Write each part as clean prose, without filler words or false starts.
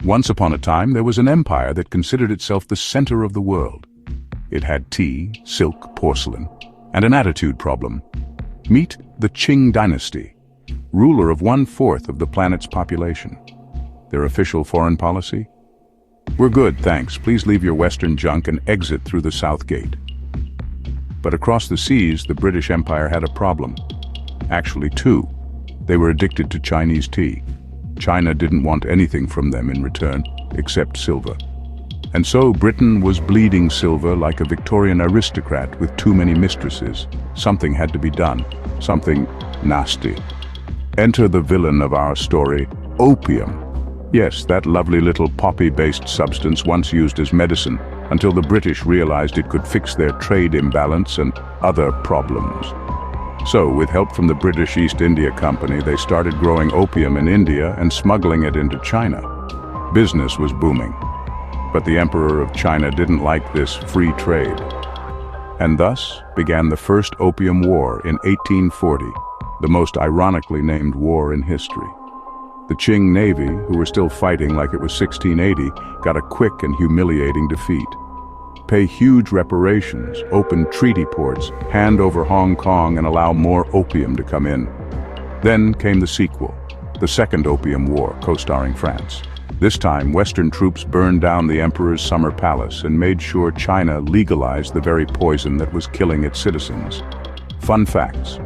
Once upon a time, there was an empire that considered itself the center of the world. It had tea, silk, porcelain, and an attitude problem. Meet the Qing dynasty, ruler of 1/4 of the planet's population. Their official foreign policy? "We're good, thanks. Please leave your Western junk and exit through the South Gate." But across the seas, the British Empire had a problem. Actually, two. They were addicted to Chinese tea. China didn't want anything from them in return, except silver. And so Britain was bleeding silver like a Victorian aristocrat with too many mistresses. Something had to be done. Something nasty. Enter the villain of our story, opium. Yes, that lovely little poppy-based substance once used as medicine, until the British realized it could fix their trade imbalance and other problems. So, with help from the British East India Company, they started growing opium in India and smuggling it into China. Business was booming. But the Emperor of China didn't like this free trade. And thus began the First Opium War in 1840, the most ironically named war in history. The Qing Navy, who were still fighting like it was 1680, got a quick and humiliating defeat. Pay huge reparations, open treaty ports, hand over Hong Kong and allow more opium to come in. Then came the sequel, the Second Opium War, co-starring France. This time, Western troops burned down the Emperor's summer palace and made sure China legalized the very poison that was killing its citizens. Fun facts.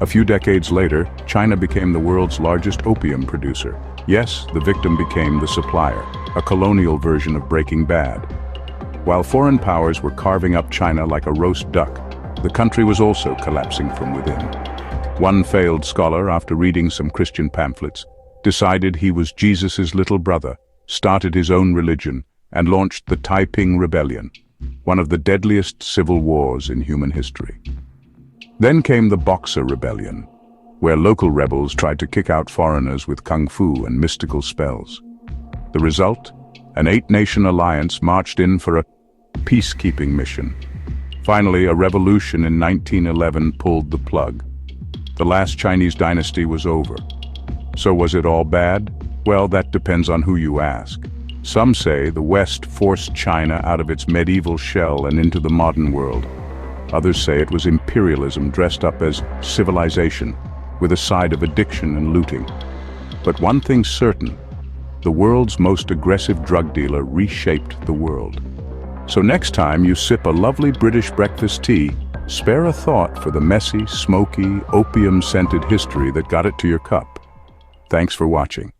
A few decades later, China became the world's largest opium producer. Yes, the victim became the supplier, a colonial version of Breaking Bad. While foreign powers were carving up China like a roast duck, the country was also collapsing from within. One failed scholar, after reading some Christian pamphlets, decided he was Jesus's little brother, started his own religion, and launched the Taiping Rebellion, one of the deadliest civil wars in human history. Then came the Boxer Rebellion, where local rebels tried to kick out foreigners with kung fu and mystical spells. The result? An 8-nation alliance marched in for a peacekeeping mission. Finally, a revolution in 1911 pulled the plug. The last Chinese dynasty was over. So was it all bad? Well, that depends on who you ask. Some say the West forced China out of its medieval shell and into the modern world. Others say it was imperialism dressed up as civilization, with a side of addiction and looting. But one thing's certain, the world's most aggressive drug dealer reshaped the world. So next time you sip a lovely British breakfast tea, spare a thought for the messy, smoky, opium-scented history that got it to your cup. Thanks for watching.